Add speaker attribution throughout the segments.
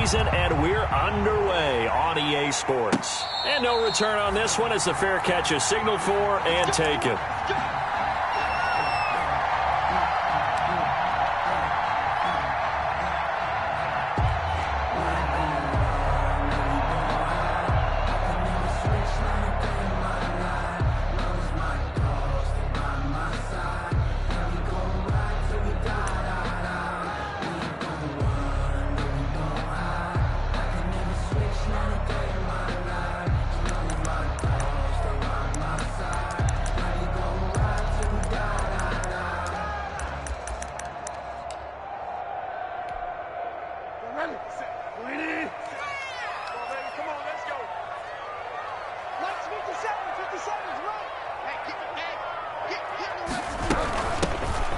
Speaker 1: season, and we're underway on EA Sports. And no return on this one as the fair catch is signaled for and taken.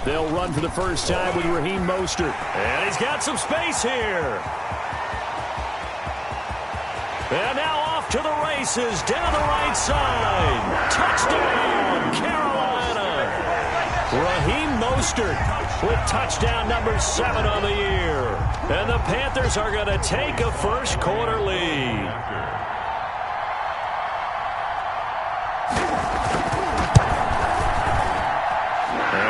Speaker 2: They'll run for the first time with Raheem Mostert.
Speaker 1: And he's got some space here. And now off to the races down the right side. Touchdown, Carolina. Raheem Mostert with touchdown number 7 on the year. And the Panthers are going to take a first quarter lead.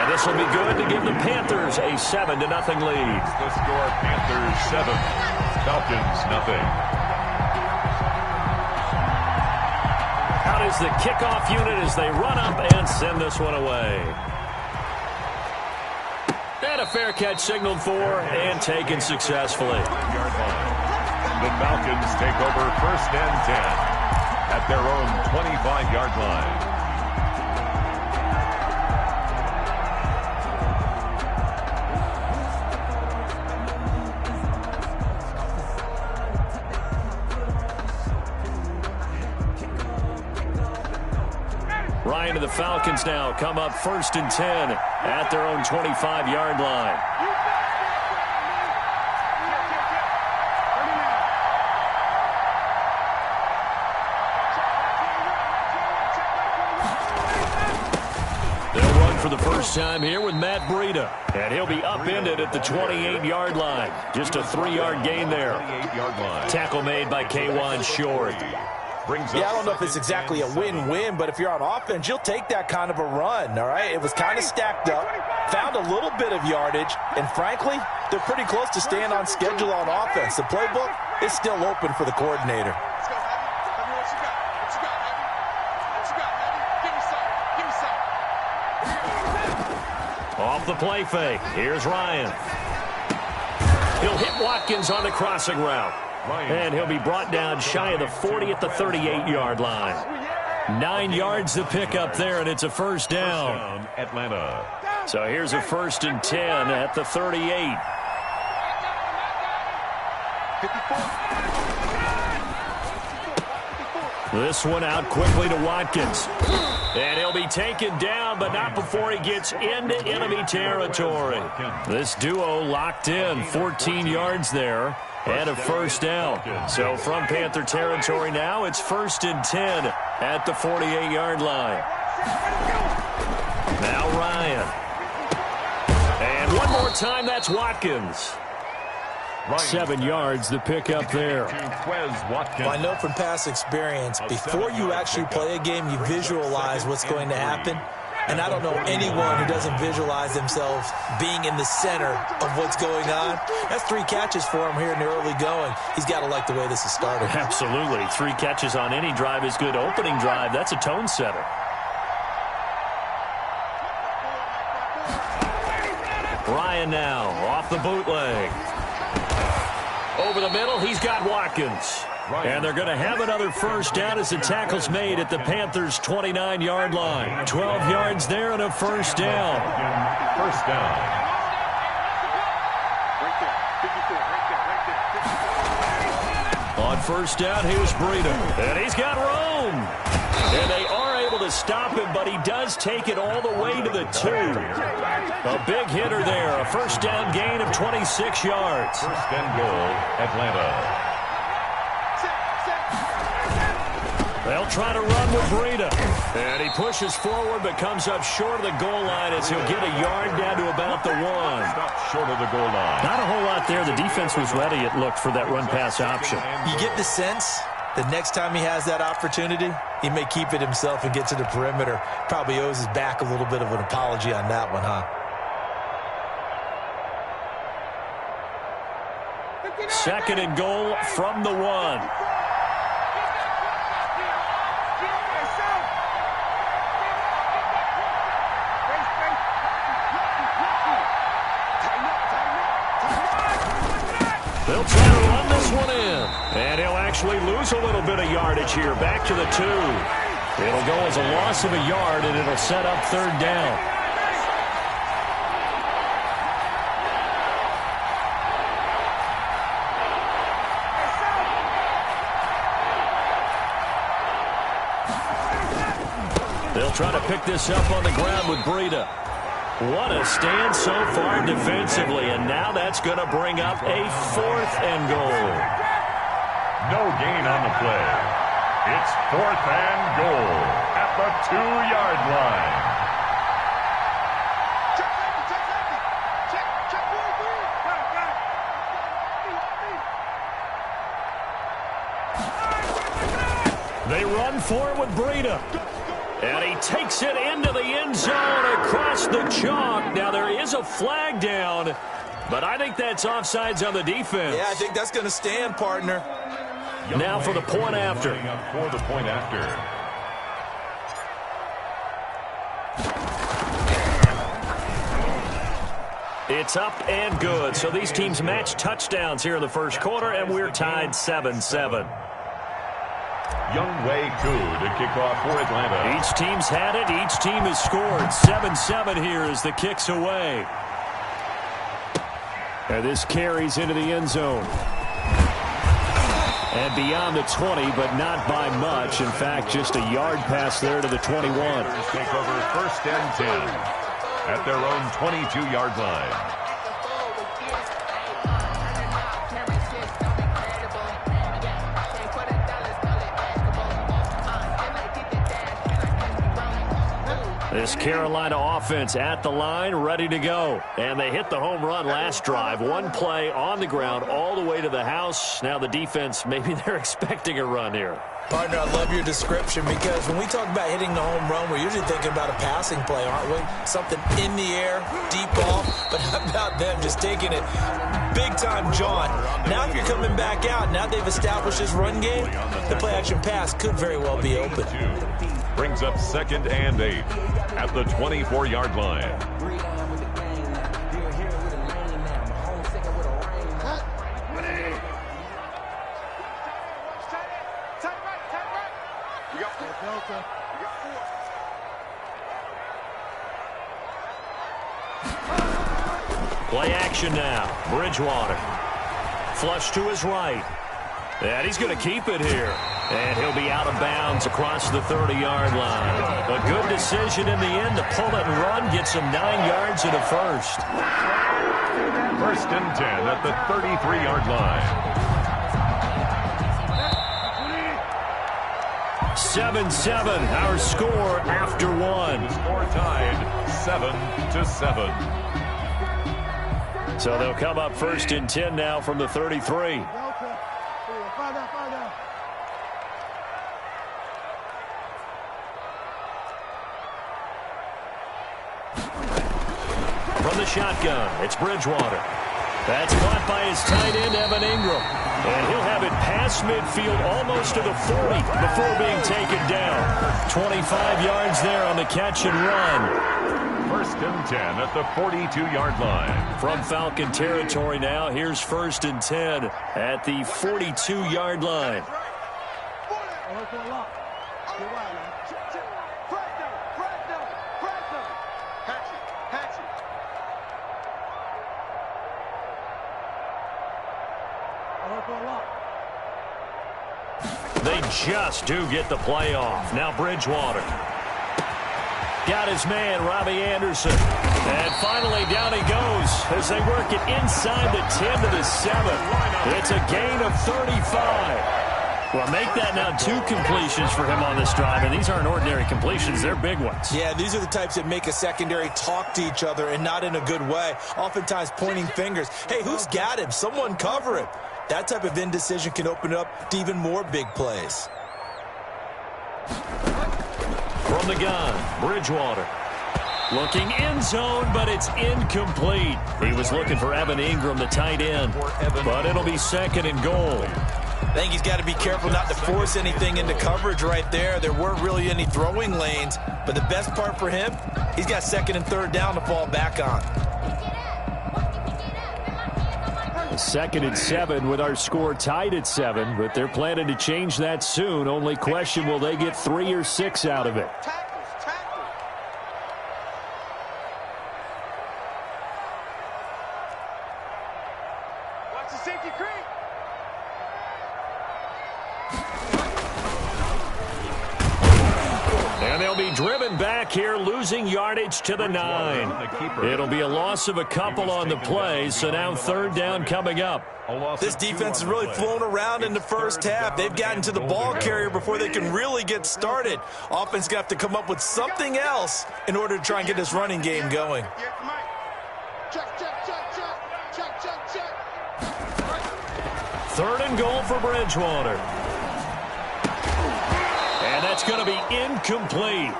Speaker 1: This will be good to give the Panthers a 7-0 lead.
Speaker 3: The score, Panthers 7, Falcons nothing.
Speaker 1: Out is the kickoff unit as they run up and send this one away. And a fair catch signaled for and taken successfully.
Speaker 3: Yard line. The Falcons take over 1st and 10 at their own 25-yard line.
Speaker 1: Ryan and the Falcons now come up 1st and 10 at their own 25-yard line. They'll run for the first time here with Matt Breida. And he'll be upended at the 28-yard line. Just a 3-yard gain there.
Speaker 3: 28-yard line.
Speaker 1: Tackle made by K'Wan Short.
Speaker 4: Yeah, I don't know if it's exactly a win-win, but if you're on offense, you'll take that kind of a run, all right? It was kind of stacked up, found a little bit of yardage, and frankly, they're pretty close to staying on schedule on offense. The playbook is still open for the coordinator.
Speaker 1: Off the play fake. Here's Ryan. He'll hit Watkins on the crossing route. And he'll be brought down shy of the 40 at the 38-yard line. 9 yards to pick up there, and it's a first down.
Speaker 3: Atlanta.
Speaker 1: So here's a 1st and 10 at the 38. This one out quickly to Watkins. And he'll be taken down, but not before he gets into enemy territory. This duo locked in, 14 yards there. And a first down. So from Panther territory now, it's 1st and 10 at the 48-yard line. Now Ryan. And one more time, that's Watkins. 7 yards to pick up there.
Speaker 4: Well, I know from past experience, before you actually play a game, you visualize what's going to happen. And I don't know anyone who doesn't visualize themselves being in the center of what's going on. That's 3 catches for him here in the early going. He's got to like the way this is started.
Speaker 1: Absolutely. 3 catches on any drive is good. Opening drive, that's a tone setter. Ryan now off the bootleg. Over the middle, he's got Watkins. And they're going to have another first down as the tackle's made at the Panthers' 29-yard line. 12 yards there and a first down.
Speaker 3: First down.
Speaker 1: On first down, here's Breida. And he's got room. And they are able to stop him, but he does take it all the way to the 2. A big hitter there. A first down gain of 26 yards.
Speaker 3: First and goal, Atlanta.
Speaker 1: They'll try to run with Breida. And he pushes forward but comes up short of the goal line as he'll get a yard down to about the 1.
Speaker 3: Stop short of the goal line.
Speaker 1: Not a whole lot there. The defense was ready, it looked, for that run-pass option.
Speaker 4: You get the sense the next time he has that opportunity, he may keep it himself and get to the perimeter. Probably owes his back a little bit of an apology on that one, huh?
Speaker 1: Second and goal from the 1. They'll try to run this one in. And he'll actually lose a little bit of yardage here. Back to the 2. It'll go as a loss of a yard, and it'll set up 3rd down. They'll try to pick this up on the ground with Breida. What a stand so far defensively, and now that's going to bring up a 4th and goal.
Speaker 3: No gain on the play. It's 4th and goal at the 2-yard line.
Speaker 1: They run for it with Breida. And he takes it into the end zone across the chalk. Now, there is a flag down, but I think that's offsides on the defense.
Speaker 4: Yeah, I think that's going to stand, partner.
Speaker 1: Now for the point after.
Speaker 3: For the point after.
Speaker 1: It's up and good. So these teams match touchdowns here in the first quarter, and we're tied 7-7.
Speaker 3: Younghoe Koo to kick off for Atlanta.
Speaker 1: Each team's had it. Each team has scored. 7-7 here as the kick's away. And this carries into the end zone. And beyond the 20, but not by much. In fact, just a yard pass there to the 21.
Speaker 3: Take over 1st and 10 at their own 22-yard line.
Speaker 1: This Carolina offense at the line, ready to go. And they hit the home run last drive. One play on the ground all the way to the house. Now the defense, maybe they're expecting a run here.
Speaker 4: Partner, I love your description because when we talk about hitting the home run, we're usually thinking about a passing play, aren't we? Something in the air, deep ball. But how about them just taking it big-time jaunt? Now if you're coming back out, now they've established this run game, the play-action pass could very well be open.
Speaker 3: Brings up 2nd and 8 at the 24-yard line.
Speaker 1: Play action now. Bridgewater. Flush to his right. And he's going to keep it here. And he'll be out of bounds across the 30-yard line. A good decision in the end to pull it and run. Gets him 9 yards and a first.
Speaker 3: 1st and 10 at the 33-yard line.
Speaker 1: 7-7, our score after 1.
Speaker 3: Score tied 7-7.
Speaker 1: So they'll come up 1st and 10 now from the 33. From the shotgun, it's Bridgewater. That's caught by his tight end, Evan Ingram. And he'll have it past midfield almost to the 40 before being taken down. 25 yards there on the catch and run.
Speaker 3: 1st and 10 at the 42-yard line.
Speaker 1: From Falcon territory now, here's 1st and 10 at the 42-yard line. They just do get the play off. Now Bridgewater. Got his man, Robbie Anderson. And finally down he goes as they work it inside the 10 to the 7. It's a gain of 35. Well, make that now 2 completions for him on this drive, and these aren't ordinary completions. They're big ones.
Speaker 4: Yeah, these are the types that make a secondary talk to each other and not in a good way, oftentimes pointing fingers. Hey, who's got him? Someone cover him. That type of indecision can open up to even more big plays.
Speaker 1: From the gun, Bridgewater. Looking end zone, but it's incomplete. He was looking for Evan Ingram, the tight end, but it'll be 2nd and goal.
Speaker 4: I think he's got to be careful not to force anything into coverage right there. There weren't really any throwing lanes, but the best part for him, he's got 2nd and 3rd down to fall back on.
Speaker 1: 2nd and 7 with our score tied at 7, but they're planning to change that soon. Only question, will they get 3 or 6 out of it? And they'll be driven back here, losing yardage to the 9. It'll be a loss of a couple on the play, so now 3rd down coming up.
Speaker 4: This defense has really flown around in the first half. They've gotten to the ball carrier before they can really get started. Offense got to come up with something else in order to try and get this running game going.
Speaker 1: Third and goal for Bridgewater. And that's going to be incomplete.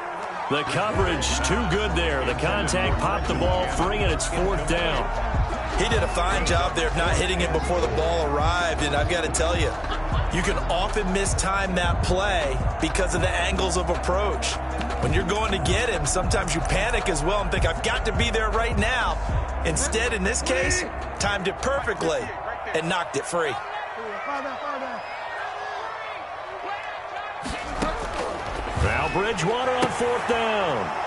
Speaker 1: The coverage too good there. The contact popped the ball free, and it's 4th down.
Speaker 4: He did a fine job there of not hitting it before the ball arrived, and I've got to tell you, you can often mistime that play because of the angles of approach. When you're going to get him, sometimes you panic as well and think, I've got to be there right now. Instead, in this case, timed it perfectly and knocked it free.
Speaker 1: Now Bridgewater on 4th down.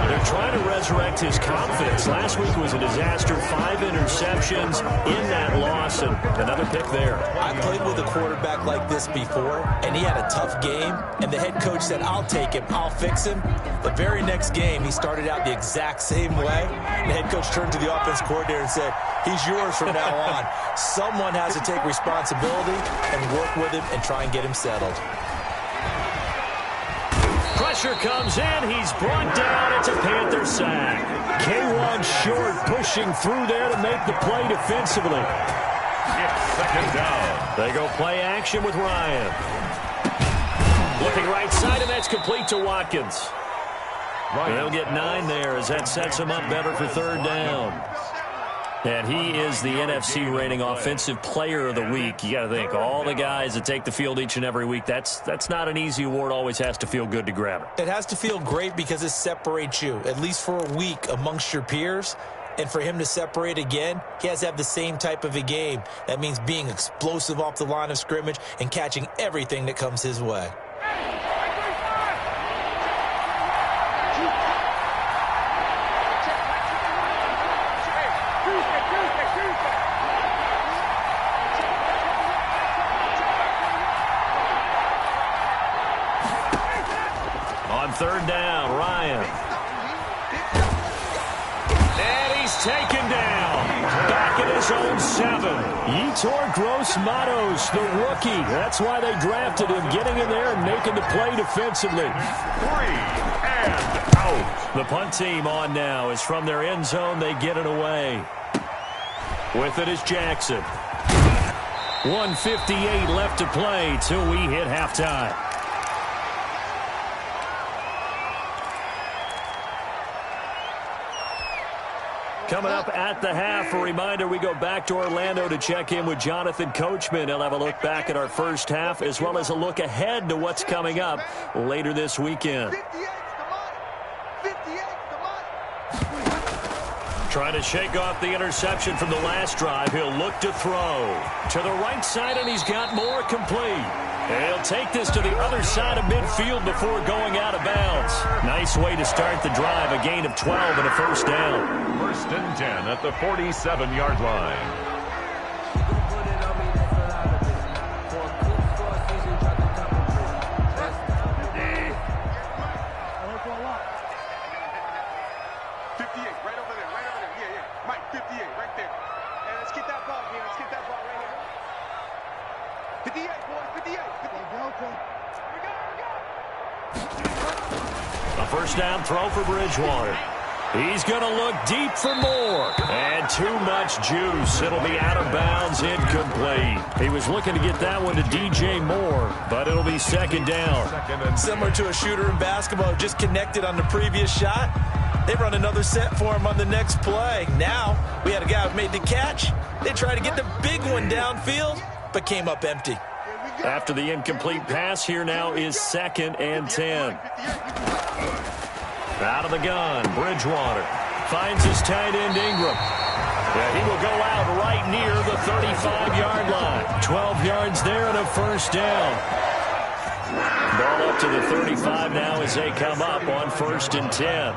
Speaker 1: They're trying to resurrect his confidence. Last week was a disaster. 5 interceptions in that loss, and another pick there.
Speaker 4: I played with a quarterback like this before, and he had a tough game, and the head coach said, I'll take him, I'll fix him. The very next game, he started out the exact same way. The head coach turned to the offense coordinator and said, he's yours from now on. Someone has to take responsibility and work with him and try and get him settled.
Speaker 1: Pressure comes in. He's brought down. It's a Panther sack. K1 short, pushing through there to make the play defensively.
Speaker 3: It's 2nd down.
Speaker 1: They go play action with Ryan. Looking right side, and that's complete to Watkins. They'll get 9 there as that sets him up better for 3rd down. And he is the NFC rating Offensive Player of the Week. You got to think, all the guys that take the field each and every week, that's not an easy award. Always has to feel good to grab it.
Speaker 4: It has to feel great because it separates you, at least for a week, amongst your peers. And for him to separate again, he has to have the same type of a game. That means being explosive off the line of scrimmage and catching everything that comes his way.
Speaker 1: On 3rd down, Ryan. And he's taken down. Back at his own 7. Yetur Gross-Matos, the rookie. That's why they drafted him, getting in there and making the play defensively.
Speaker 3: 3 and out.
Speaker 1: The punt team on now is from their end zone. They get it away. With it is Jackson. 1:58 left to play till we hit halftime. Coming up at the half, a reminder, we go back to Orlando to check in with Jonathan Coachman. He'll have a look back at our first half as well as a look ahead to what's coming up later this weekend. Trying to shake off the interception from the last drive. He'll look to throw. To the right side, and he's got more complete. He'll take this to the other side of midfield before going out of bounds. Nice way to start the drive. A gain of 12 and a 1st down.
Speaker 3: 1st and 10 at the 47-yard line.
Speaker 5: Right over there. Yeah, yeah. Mike, 58, right there. And let's get that ball, man. Let's get that ball right here.
Speaker 1: A first down throw for Bridgewater. He's going to look deep for more. And too much juice. It'll be out of bounds, incomplete. He was looking to get that one to DJ Moore, but it'll be second down.
Speaker 4: Similar to a shooter in basketball who just connected on the previous shot. They run another set for him on the next play. Now, we had a guy who made the catch. They tried to get the big one downfield, but came up empty.
Speaker 1: After the incomplete pass, here now is 2nd and 10. Out of the gun, Bridgewater finds his tight end Ingram. Yeah, he will go out right near the 35-yard line. 12 yards there and a first down. Ball up to the 35 now as they come up on 1st and 10.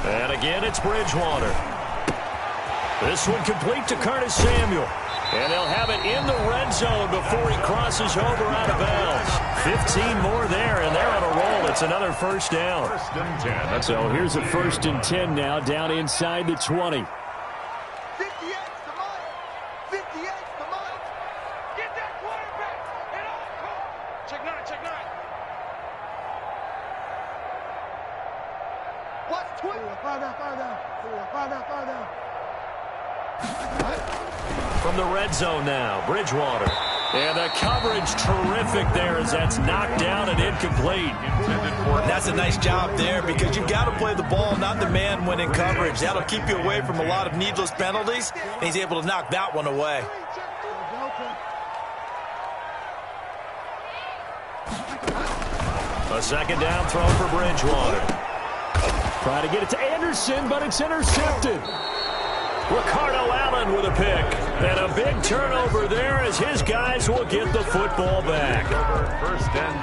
Speaker 1: And again, it's Bridgewater. This one complete to Curtis Samuel. And they'll have it in the red zone before he crosses over out of bounds. 15 more there, and they're on a roll. It's another first down.
Speaker 3: 1st and 10.
Speaker 2: So here's a 1st and 10 now, down inside the 20.
Speaker 1: From the red zone now, Bridgewater. And the coverage terrific there as that's knocked down and incomplete.
Speaker 4: That's a nice job there because you've got to play the ball, not the man when in coverage. That'll keep you away from a lot of needless penalties, and he's able to knock that one away.
Speaker 1: A second down throw for Bridgewater.
Speaker 2: Trying to get it to Anderson, but it's intercepted.
Speaker 1: Ricardo Allen with a pick. And a big turnover there as his guys will get the football back.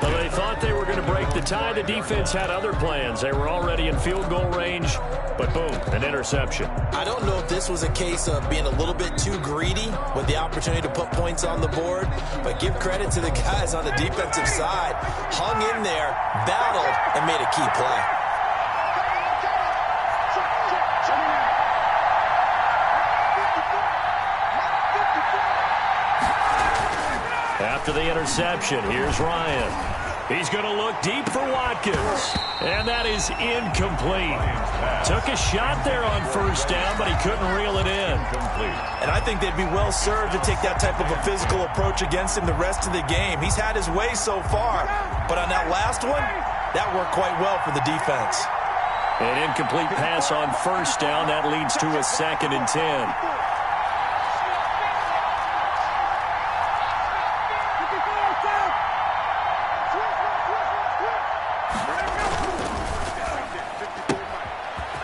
Speaker 1: Well, they thought they were going to break the tie. The defense had other plans. They were already in field goal range, but boom, an interception.
Speaker 4: I don't know if this was a case of being a little bit too greedy with the opportunity to put points on the board, but give credit to the guys on the defensive side. Hung in there, battled, and made a key play.
Speaker 1: After the interception, here's Ryan. He's going to look deep for Watkins. And that is incomplete. Took a shot there on first down, but he couldn't reel it in.
Speaker 4: And I think they'd be well served to take that type of a physical approach against him the rest of the game. He's had his way so far, but on that last one, that worked quite well for the defense.
Speaker 1: An incomplete pass on first down. That leads to a 2nd and 10.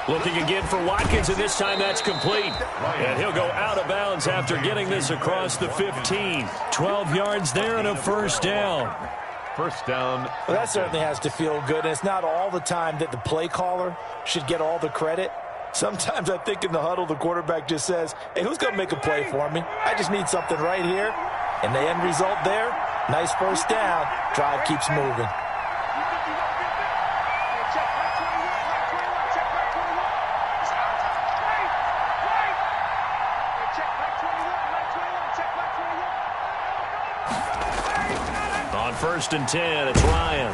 Speaker 1: Looking again for Watkins, and this time that's complete. And he'll go out of bounds after getting this across the 15. 12 yards there and a first down.
Speaker 3: First down.
Speaker 4: Well, that certainly has to feel good, and it's not all the time that the play caller should get all the credit. Sometimes I think in the huddle, the quarterback just says, hey, who's going to make a play for me? I just need something right here. And the end result there, nice first down. Drive keeps moving.
Speaker 1: On 1st and 10, it's Ryan.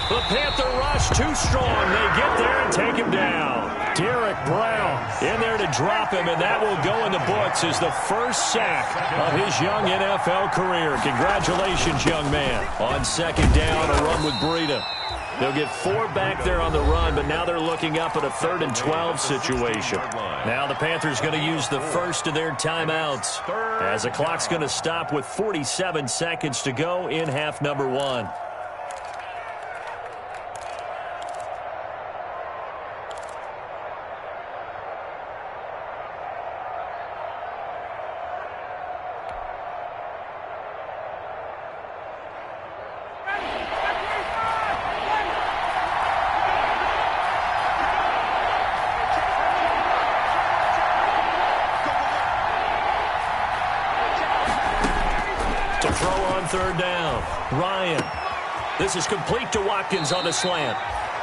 Speaker 1: The Panther rush too strong. They get there and take him down. Derek Brown in there to drop him, and that will go in the books as the first sack of his young NFL career. Congratulations, young man. On 2nd down, a run with Breida. They'll get 4 back there on the run, but now they're looking up at a 3rd and 12 situation. Now the Panthers going to use the first of their timeouts as the clock's going to stop with 47 seconds to go in half number 1. To throw on 3rd down. Ryan. This is complete to Watkins on the slant.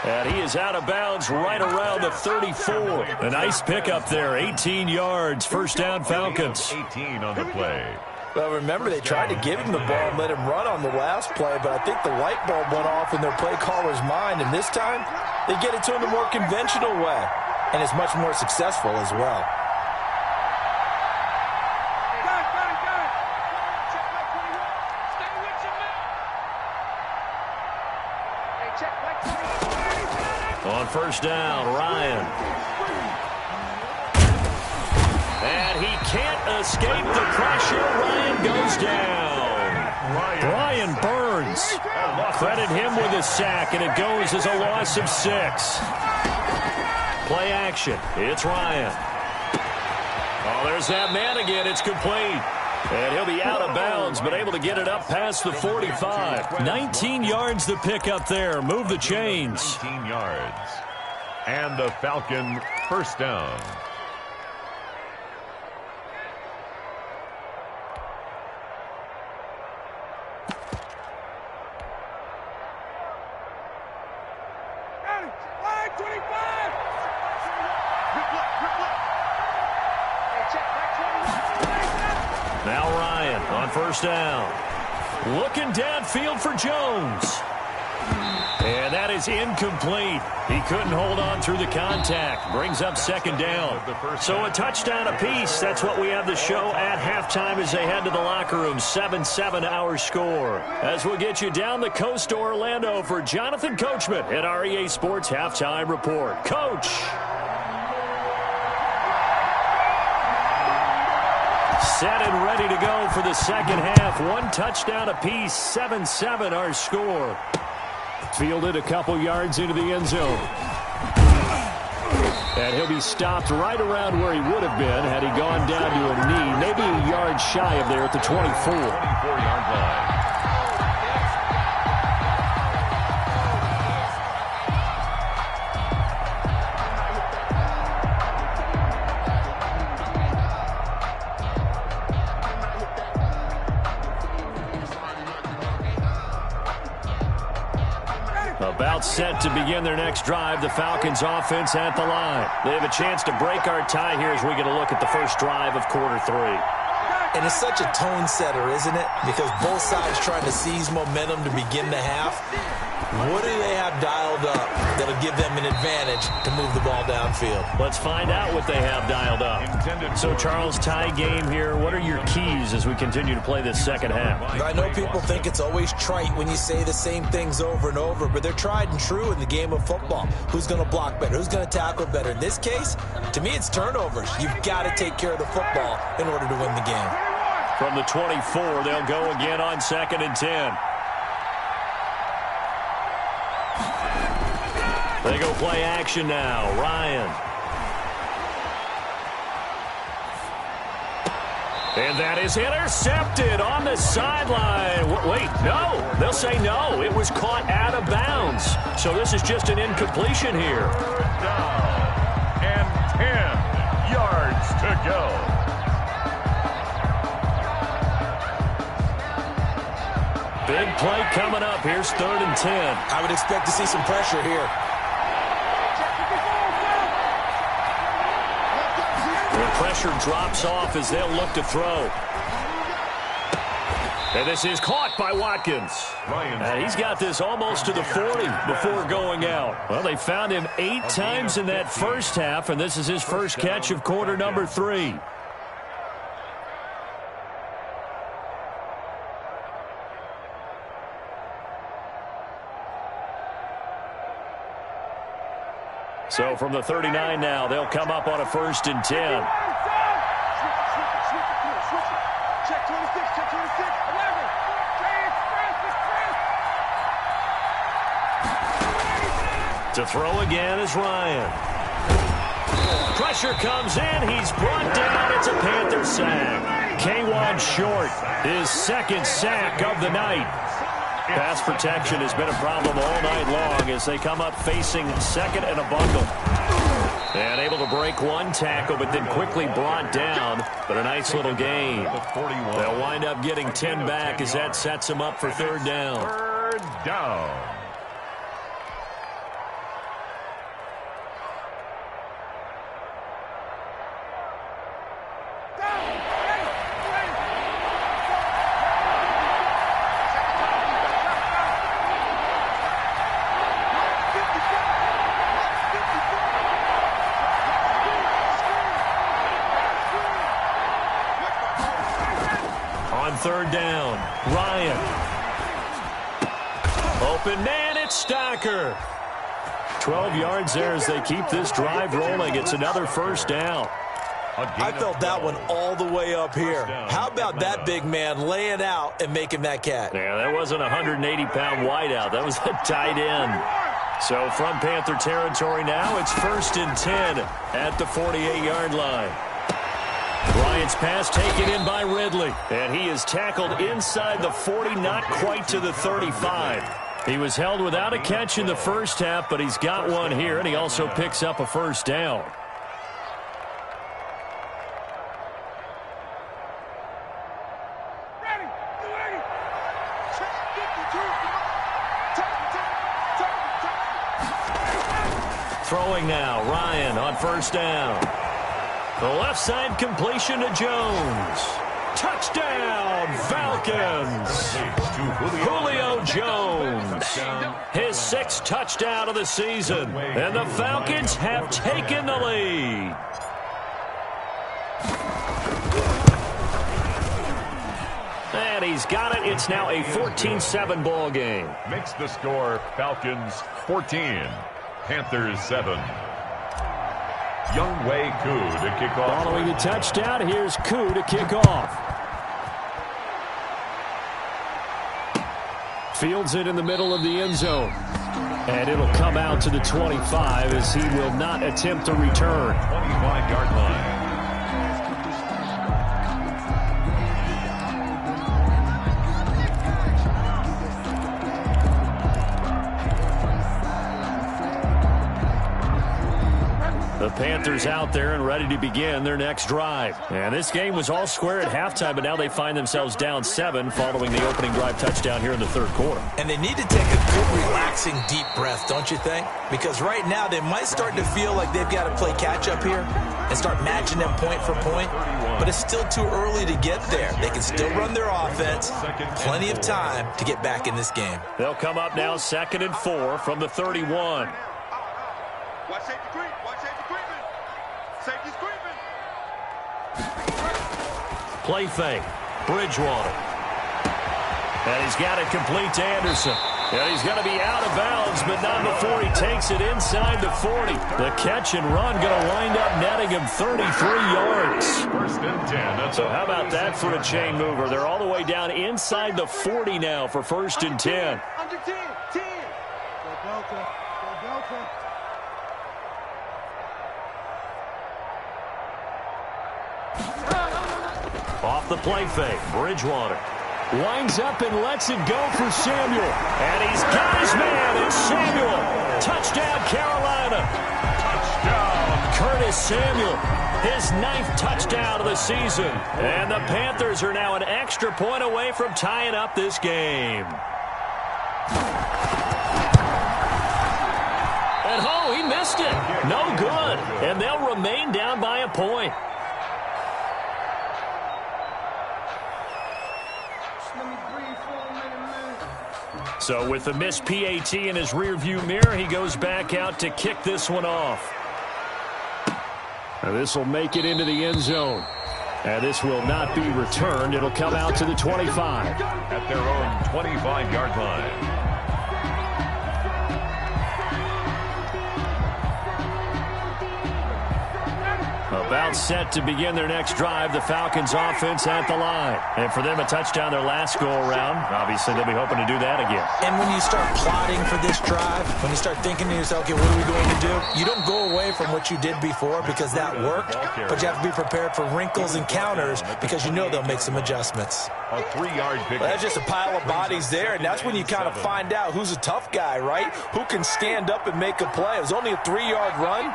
Speaker 1: And he is out of bounds right around the 34. A nice pickup there, 18 yards, first down Falcons.
Speaker 3: 18 on the play.
Speaker 4: Well, remember, they tried to give him the ball and let him run on the last play, but I think the light bulb went off in their play caller's mind, and this time they get it to him the more conventional way, and it's much more successful as well.
Speaker 1: On first down, Ryan. And he can't escape the pressure. Ryan goes down. Brian Burns. Credit him with a sack, and it goes as a loss of 6. Play action. It's Ryan. Oh, there's that man again. It's complete. And he'll be out of bounds, but able to get it up past the 45. 19 yards to pick up there. Move the chains.
Speaker 3: 19 yards. And the Falcon first down.
Speaker 1: Now Ryan on first down. Looking downfield for Jones. And that is incomplete. He couldn't hold on through the contact. Brings up second down. So a touchdown apiece. That's what we have the show at halftime as they head to the locker room. 7-7 our score. As we'll get you down the coast to Orlando for Jonathan Coachman at REA Sports Halftime Report. Coach. Set and ready to go for the second half. One touchdown apiece. 7-7 our score. Fielded a couple yards into the end zone. And he'll be stopped right around where he would have been had he gone down to a knee. Maybe a yard shy of there at the 24.
Speaker 3: 24-yard line.
Speaker 1: About set to begin their next drive. The Falcons offense at the line. They have a chance to break our tie here as we get a look at the first drive of quarter 3.
Speaker 4: And it's such a tone setter, isn't it? Because both sides trying to seize momentum to begin the half. What do they have dialed up that'll give them an advantage to move the ball downfield?
Speaker 1: Let's find out what they have dialed up. So, Charles, tie game here. What are your keys as we continue to play this second half?
Speaker 4: I know people think it's always trite when you say the same things over and over, but they're tried and true in the game of football. Who's going to block better? Who's going to tackle better? In this case, to me, it's turnovers. You've got to take care of the football in order to win the game.
Speaker 1: From the 24, they'll go again on 2nd and 10. They go play action now. Ryan. And that is intercepted on the sideline. Wait, no. They'll say no. It was caught out of bounds. So this is just an incompletion here.
Speaker 3: Down. And 10 yards to go.
Speaker 1: Big play coming up. Here's 3rd and 10.
Speaker 4: I would expect to see some pressure here.
Speaker 1: Pressure drops off as they'll look to throw. And this is caught by Watkins. And he's got this almost to the 40 before going out. Well, they found him 8 times in that first half, and this is his first catch of quarter number 3. So from the 39 now, they'll come up on a 1st and 10. To throw again is Ryan. Pressure comes in. He's brought down. It's a Panther sack. K1 Short, his 2nd sack of the night. Pass protection has been a problem all night long as they come up facing 2nd and a bundle. And able to break one tackle, but then quickly brought down. But a nice little gain. They'll wind up getting 10 back as that sets them up for 3rd down.
Speaker 3: 3rd down.
Speaker 1: third down. Ryan. Open man, it's Stacker. 12 yards there as they keep this drive rolling. It's another first down.
Speaker 4: I felt that one all the way up here. How about that big man laying out and making that catch?
Speaker 1: Yeah, that wasn't a 180-pound wideout. That was a tight end. So from Panther territory now, it's 1st and 10 at the 48-yard line. Bryant's pass taken in by Ridley. And he is tackled inside the 40, not quite to the 35. He was held without a catch in the first half, but he's got one here, and he also picks up a first down. Throwing now, Ryan on first down. The left side completion to Jones. Touchdown, Falcons. Julio Jones. His 6th touchdown of the season. And the Falcons have taken the lead. And he's got it. It's now a 14-7 ball game.
Speaker 3: Makes the score Falcons 14. Panthers 7. Younghoe Koo to kick off.
Speaker 2: Following the touchdown, here's Koo to kick off. Fields it in the middle of the end zone. And it'll come out to the 25 as he will not attempt to return.
Speaker 3: 25-yard line.
Speaker 1: The Panthers out there and ready to begin their next drive. And this game was all square at halftime, but now they find themselves down 7 following the opening drive touchdown here in the third quarter.
Speaker 4: And they need to take a good, relaxing, deep breath, don't you think? Because right now they might start to feel like they've got to play catch-up here and start matching them point for point. But it's still too early to get there. They can still run their offense. Plenty of time to get back in this game.
Speaker 1: They'll come up now 2nd and 4 from the 31.
Speaker 5: Watch safety creep. Watch safety creeping. Safety's creeping.
Speaker 1: Play fake. Bridgewater. And he's got it complete to Anderson. And he's going to be out of bounds, but not before he takes it inside the 40. The catch and run going to wind up netting him 33 yards.
Speaker 3: 1st and 10.
Speaker 1: So how about that for a chain mover? They're all the way down inside the 40 now for 1st and 10.
Speaker 5: Under 10. 10. Go Delta. Go Delta.
Speaker 1: Off the play fake, Bridgewater winds up and lets it go for Samuel. And he's got his man, it's Samuel. Touchdown, Carolina. Touchdown. Curtis Samuel, his 9th touchdown of the season. And the Panthers are now an extra point away from tying up this game. And oh, he missed it. No good. And they'll remain down by a point. So with the missed PAT in his rearview mirror, he goes back out to kick this one off.
Speaker 2: And this will make it into the end zone. And this will not be returned. It'll come out to the 25.
Speaker 3: At their own 25-yard line.
Speaker 1: About set to begin their next drive, the Falcons offense at the line. And for them, a touchdown their last go-around. Obviously, they'll be hoping to do that again.
Speaker 4: And when you start plotting for this drive, when you start thinking to yourself, okay, what are we going to do? You don't go away from what you did before because that worked, but you have to be prepared for wrinkles and counters because you know they'll make some adjustments.
Speaker 3: A 3-yard pick.
Speaker 4: Well, that's just a pile of bodies there, and that's when you kind of find out who's a tough guy, right? Who can stand up and make a play. It was only a 3-yard run.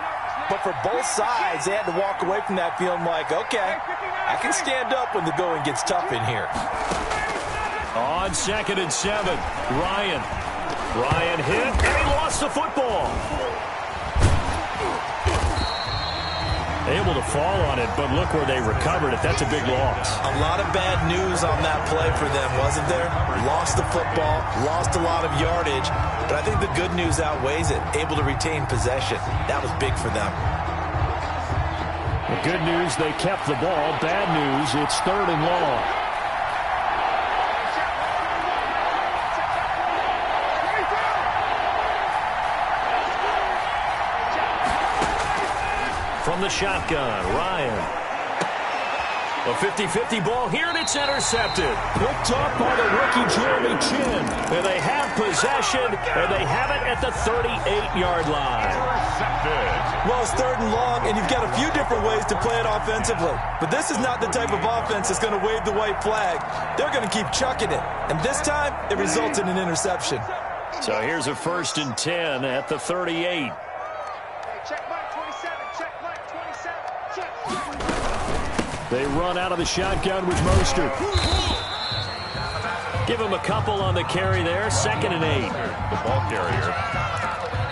Speaker 4: But for both sides, they had to walk away from that feeling like, okay, I can stand up when the going gets tough in here.
Speaker 1: On 2nd and 7, Ryan hit, and he lost the football. Able to fall on it, but look where they recovered it. That's a big loss.
Speaker 4: A lot of bad news on that play for them, wasn't there? Lost the football, lost a lot of yardage, but I think the good news outweighs it. Able to retain possession. That was big for them.
Speaker 2: The good news, they kept the ball. Bad news, it's 3rd and long.
Speaker 1: From the shotgun, Ryan. A 50-50 ball here, and it's intercepted. Picked up by the rookie Jeremy Chin. And they have possession, and they have it at the 38-yard line.
Speaker 4: Well, it's 3rd and long, and you've got a few different ways to play it offensively. But this is not the type of offense that's going to wave the white flag. They're going to keep chucking it. And this time, it results in an interception.
Speaker 1: So here's a 1st and 10 at the 38.
Speaker 2: They run out of the shotgun with Mostert.
Speaker 1: Give him a couple on the carry there. 2nd and 8.
Speaker 3: The ball carrier.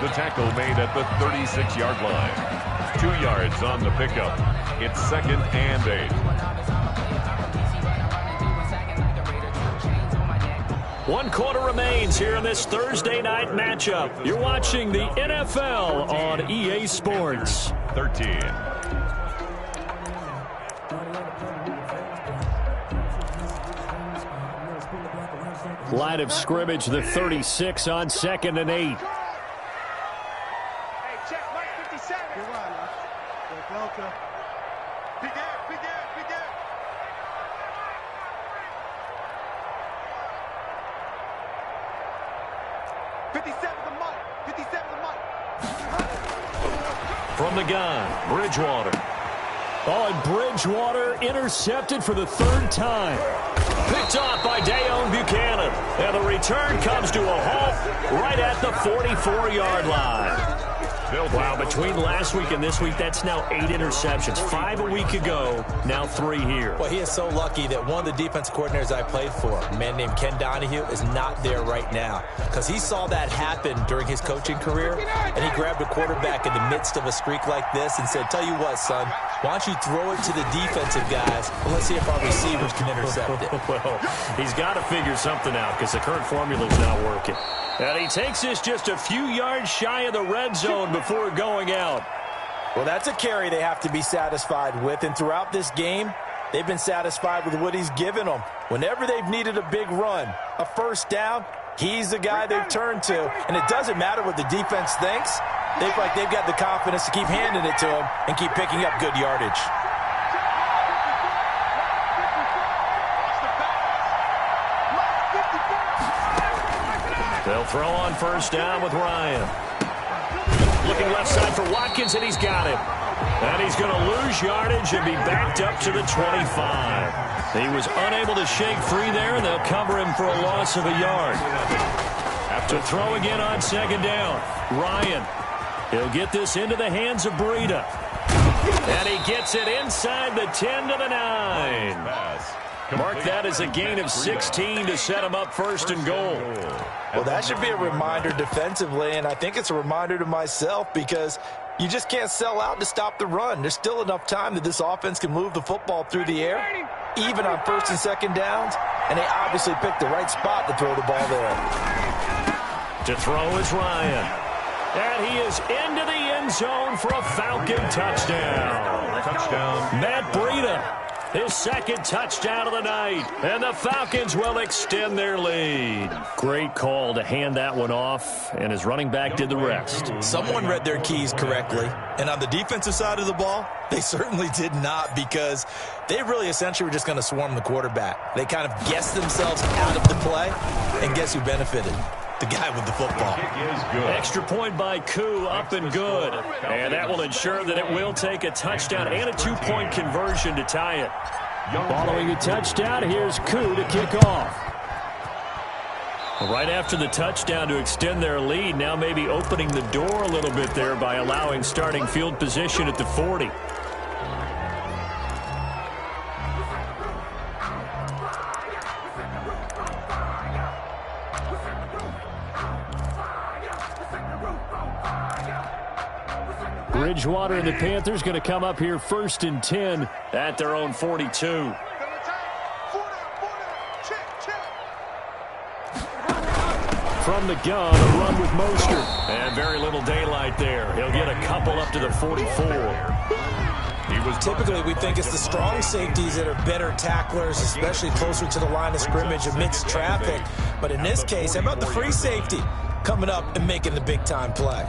Speaker 3: The tackle made at the 36-yard line. 2 yards on the pickup. It's 2nd and 8.
Speaker 1: 1 quarter remains here in this Thursday night matchup. You're watching the NFL on EA Sports.
Speaker 3: 13.
Speaker 2: Line of scrimmage, the 36 on 2nd and 8.
Speaker 5: Hey, check Mike 57. Begin. 57 the Mike.
Speaker 1: From the gun, Bridgewater.
Speaker 2: Oh, and Bridgewater intercepted for the 3rd time.
Speaker 1: Picked off by Dayon Buchanan. And the return comes to a halt right at the 44-yard line. Wow, between last week and this week, that's now 8 interceptions. 5 a week ago, now 3 here.
Speaker 4: Well, he is so lucky that one of the defense coordinators I played for, a man named Ken Donahue, is not there right now. Because he saw that happen during his coaching career, and he grabbed a quarterback in the midst of a streak like this and said, tell you what, son, why don't you throw it to the defensive guys, and let's see if our receivers can intercept it.
Speaker 1: Well, he's got to figure something out because the current formula is not working. And he takes this just a few yards shy of the red zone before going out.
Speaker 4: Well, that's a carry they have to be satisfied with. And throughout this game, they've been satisfied with what he's given them. Whenever they've needed a big run, a 1st down, he's the guy they've turned to. And it doesn't matter what the defense thinks. They feel like they've got the confidence to keep handing it to him and keep picking up good yardage.
Speaker 1: They'll throw on 1st down with Ryan. Looking left side for Watkins, and he's got it. And he's going to lose yardage and be backed up to the 25. He was unable to shake free there, and they'll cover him for a loss of a yard. To throw again on 2nd down, Ryan. He'll get this into the hands of Breida. And he gets it inside the 10 to the 9. Mark that as a gain of 16 to set him up 1st and goal.
Speaker 4: Well, that should be a reminder defensively, and I think it's a reminder to myself because you just can't sell out to stop the run. There's still enough time that this offense can move the football through the air, even on 1st and 2nd downs, and they obviously picked the right spot to throw the ball there.
Speaker 1: To throw is Ryan. And he is into the end zone for a Falcon touchdown. Matt Breida. His 2nd touchdown of the night. And the Falcons will extend their lead.
Speaker 2: Great call to hand that one off, and his running back did the rest.
Speaker 4: Someone read their keys correctly. And on the defensive side of the ball, they certainly did not because they really essentially were just going to swarm the quarterback. They kind of guessed themselves out of the play, and guess who benefited? The guy with the football.
Speaker 1: Extra point by Koo, up and good. And that will ensure that it will take a touchdown and a 2-point conversion to tie it.
Speaker 2: Following the touchdown, here's Koo to kick off.
Speaker 1: Right after the touchdown to extend their lead, now maybe opening the door a little bit there by allowing starting field position at the 40.
Speaker 2: Bridgewater and the Panthers going to come up here 1st and 10
Speaker 1: at their own 42.
Speaker 2: From the gun, a run with Mostert.
Speaker 1: And very little daylight there. He'll get a couple up to the 44.
Speaker 4: Typically, we think it's the strong safeties that are better tacklers, especially closer to the line of scrimmage amidst traffic. But in this case, how about the free safety coming up and making the big-time play?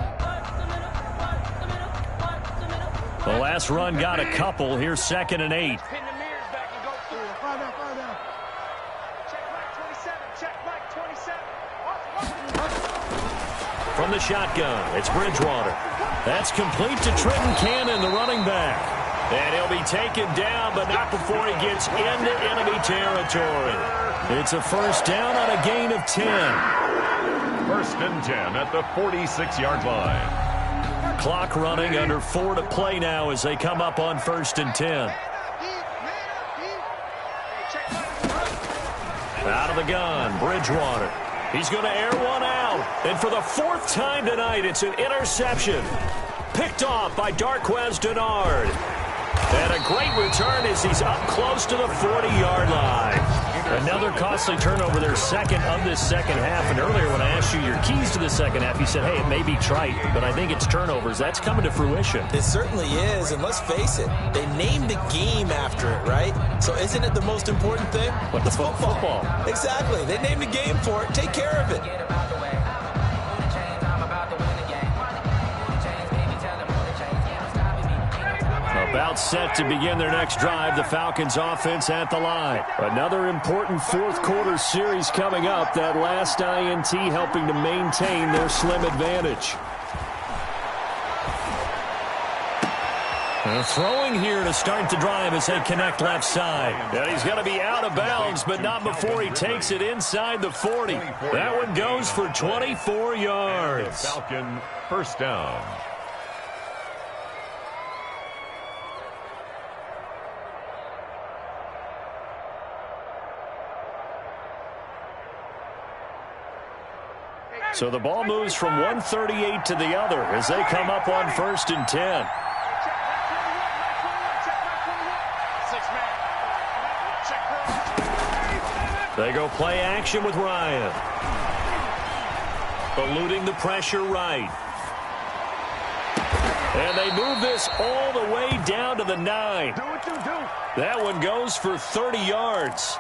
Speaker 1: The last run got a couple. Here's 2nd and 8. From the shotgun, it's Bridgewater. That's complete to Trenton Cannon, the running back. And he'll be taken down, but not before he gets into enemy territory. It's a first down on a gain of 10.
Speaker 3: 1st and 10 at the 46-yard line.
Speaker 1: Clock running, under 4 to play now as they come up on 1st and 10. Out of the gun, Bridgewater. He's going to air one out. And for the 4th time tonight, it's an interception. Picked off by Darquez Dennard. And a great return as he's up close to the 40-yard line. Another costly turnover, their 2nd of this second half. And earlier when I asked you your keys to the second half, you said, hey, it may be trite, but I think it's turnovers. That's coming to fruition.
Speaker 4: It certainly is, and let's face it, they named the game after it, right? So isn't it the most important thing?
Speaker 1: What, the football?
Speaker 4: Exactly. They named the game for it. Take care of it.
Speaker 1: About set to begin their next drive, the Falcons offense at the line. Another important 4th quarter series coming up. That last INT helping to maintain their slim advantage. Throwing here to start the drive as they connect left side. And he's going to be out of bounds, but not before he takes it inside the 40. That one goes for 24 yards.
Speaker 3: Falcon first down.
Speaker 1: So the ball moves from 138 to the other as they come up on 1st and 10. They go play action with Ryan. Eluding the pressure right. And they move this all the way down to the 9. That one goes for 30 yards.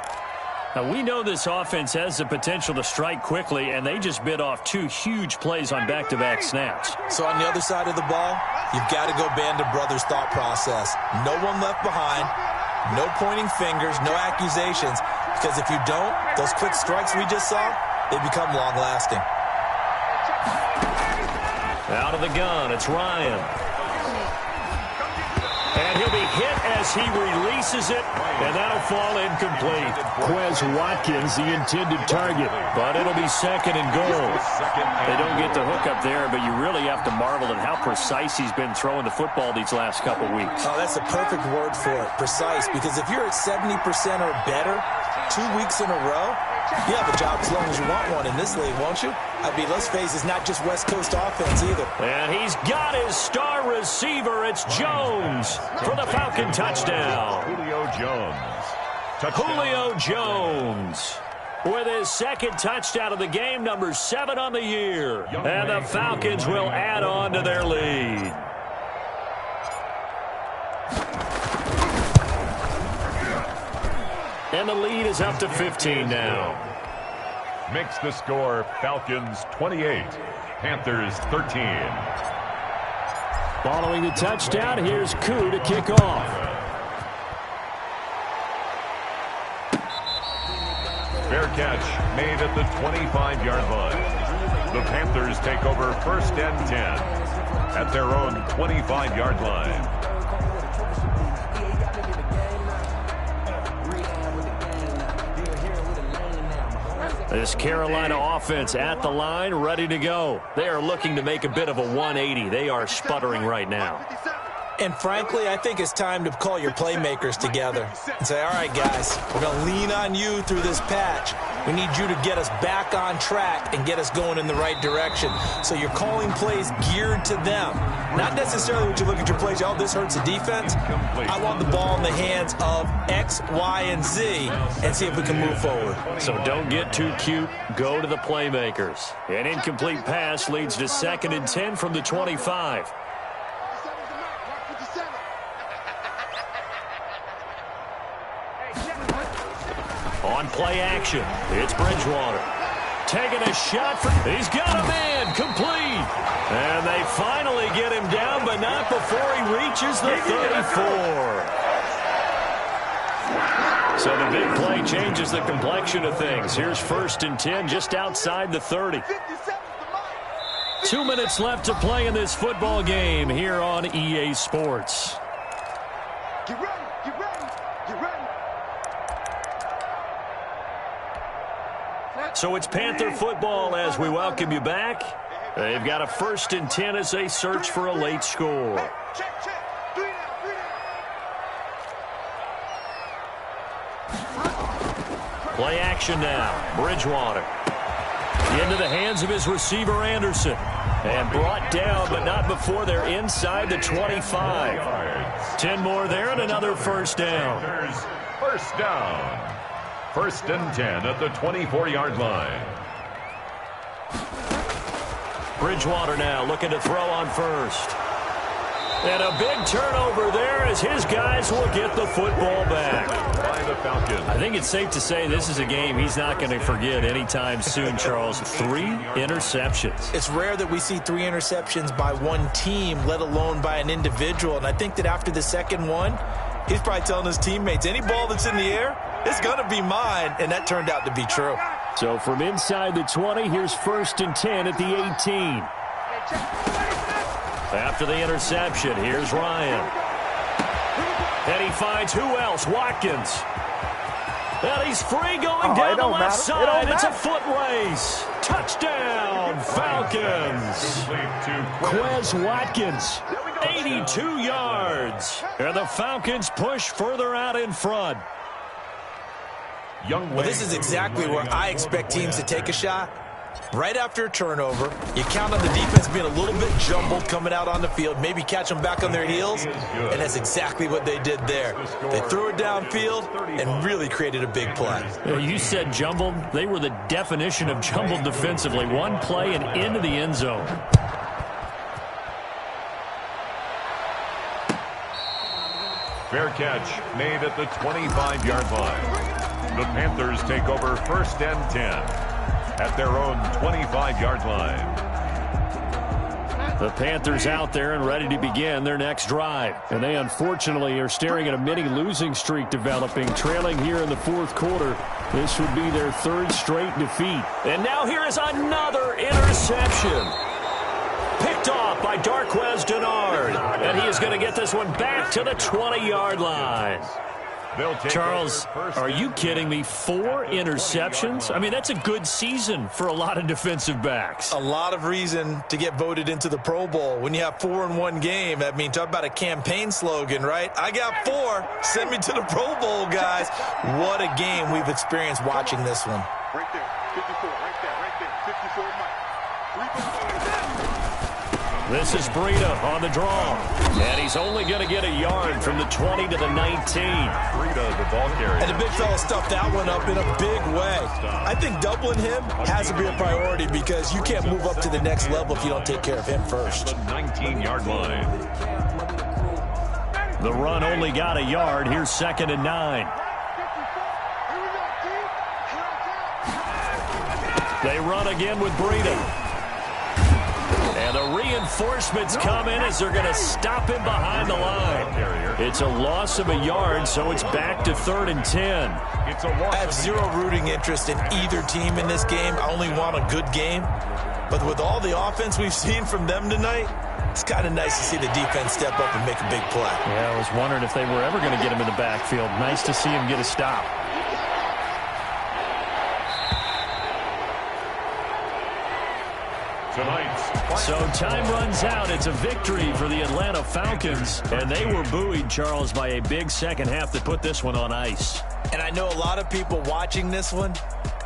Speaker 1: Now, we know this offense has the potential to strike quickly, and they just bit off 2 huge plays on back-to-back snaps.
Speaker 4: So on the other side of the ball, you've got to go Band of Brothers thought process. No one left behind, no pointing fingers, no accusations, because if you don't, those quick strikes we just saw, they become long-lasting.
Speaker 1: Out of the gun, it's Ryan. And he'll be hit as he releases it, and that'll fall incomplete.
Speaker 2: Quez Watkins, the intended target.
Speaker 1: But it'll be 2nd and goal. They don't get the hook up there, but you really have to marvel at how precise he's been throwing the football these last couple weeks.
Speaker 4: Oh, that's a perfect word for it, precise, because if you're at 70% or better 2 weeks in a row, you have a job as long as you want one in this league, won't you? I mean, let's face it, it's not just West Coast offense either.
Speaker 1: And he's got his star receiver. It's Jones for the Falcon touchdown.
Speaker 3: Julio Jones. Touchdown.
Speaker 1: Julio Jones with his 2nd touchdown of the game, number 7 on the year. And the Falcons will add on to their lead. And the lead is up to 15 now.
Speaker 3: Makes the score Falcons 28, Panthers 13.
Speaker 2: Following the touchdown, here's Koo to kick off.
Speaker 3: Fair catch made at the 25-yard line. The Panthers take over 1st and 10 at their own 25-yard line.
Speaker 1: This Carolina offense at the line, ready to go. They are looking to make a bit of a 180. They are sputtering right now.
Speaker 4: And frankly, I think it's time to call your playmakers together and say, all right, guys, we're going to lean on you through this patch. We need you to get us back on track and get us going in the right direction. So you're calling plays geared to them. Not necessarily when you look at your plays, oh, this hurts the defense. I want the ball in the hands of X, Y, and Z and see if we can move forward.
Speaker 1: So don't get too cute. Go to the playmakers. An incomplete pass leads to 2nd and 10 from the 25. On play action, it's Bridgewater. Taking a shot for, he's got a man, complete. And they finally get him down, but not before he reaches the 34. So the big play changes the complexion of things. Here's 1st and 10 just outside the 30. 2 minutes left to play in this football game here on EA Sports.
Speaker 5: Get ready, get ready, get ready.
Speaker 1: So it's Panther football as we welcome you back. They've got a 1st and 10 as they search for a late score.
Speaker 5: Check, check. 3 down, 3 down.
Speaker 1: Play action now. Bridgewater. Into the hands of his receiver, Anderson. And brought down, but not before they're inside the 25. 10 more there and another 1st down.
Speaker 3: First down. 1st and 10 at the 24-yard line.
Speaker 1: Bridgewater now looking to throw on 1st. And a big turnover there as his guys will get the football back.
Speaker 3: By the Falcons.
Speaker 1: I think it's safe to say this is a game he's not going to forget anytime soon, Charles. 3 interceptions.
Speaker 4: It's rare that we see 3 interceptions by one team, let alone by an individual. And I think that after the second one, he's probably telling his teammates, any ball that's in the air, it's going to be mine. And that turned out to be true.
Speaker 1: So from inside the 20, here's 1st and 10 at the 18. After the interception, here's Ryan. And he finds who else? Watkins. And he's free going down the left side. It's a foot race. Touchdown, Falcons. Quez Watkins, 82 yards. And the Falcons push further out in front.
Speaker 4: Well, this is exactly where I expect teams to take a shot. Right after a turnover, you count on the defense being a little bit jumbled coming out on the field, maybe catch them back on their heels, and that's exactly what they did there. They threw it downfield and really created a big play.
Speaker 1: You said jumbled. They were the definition of jumbled defensively. One play and into the end zone.
Speaker 3: Fair catch made at the 25-yard line. The Panthers take over 1st and 10 at their own 25-yard line.
Speaker 1: The Panthers out there and ready to begin their next drive. And they unfortunately are staring at a mini losing streak developing, trailing here in the 4th quarter. This would be their 3rd straight defeat. And now here is another interception. Picked off by Darquez Denard. And he is going to get this one back to the 20-yard line. Charles, are you kidding me? 4 interceptions? I mean, that's a good season for a lot of defensive backs.
Speaker 4: A lot of reason to get voted into the Pro Bowl. When you have 4 in one game, I mean, talk about a campaign slogan, right? I got 4. Send me to the Pro Bowl, guys. What a game we've experienced watching this one.
Speaker 5: Right there, 54, right there, 54 Mike.
Speaker 1: This is Breida on the draw. And he's only going to get a yard from the 20 to the 19.
Speaker 3: Breida, the ball carrier.
Speaker 4: And the big fella stuffed that one up in a big way. I think doubling him has to be a priority because you can't move up to the next level if you don't take care of him first.
Speaker 3: The 19-yard line.
Speaker 1: The run only got a yard. Here's 2nd and 9. They run again with Breida. And the reinforcements come in as they're going to stop him behind the line. It's a loss of a yard, so it's back to 3rd and 10.
Speaker 4: I have zero rooting interest in either team in this game. I only want a good game. But with all the offense we've seen from them tonight, it's kind of nice to see the defense step up and make a big play.
Speaker 1: Yeah, I was wondering if they were ever going to get him in the backfield. Nice to see him get a stop. So time runs out. It's a victory for the Atlanta Falcons. And they were buoyed, Charles, by a big second half that put this one on ice.
Speaker 4: And I know a lot of people watching this one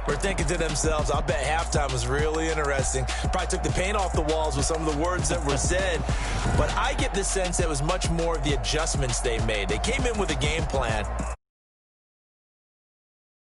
Speaker 4: were thinking to themselves, I bet halftime was really interesting. Probably took the paint off the walls with some of the words that were said. But I get the sense that it was much more of the adjustments they made. They came in with a game plan.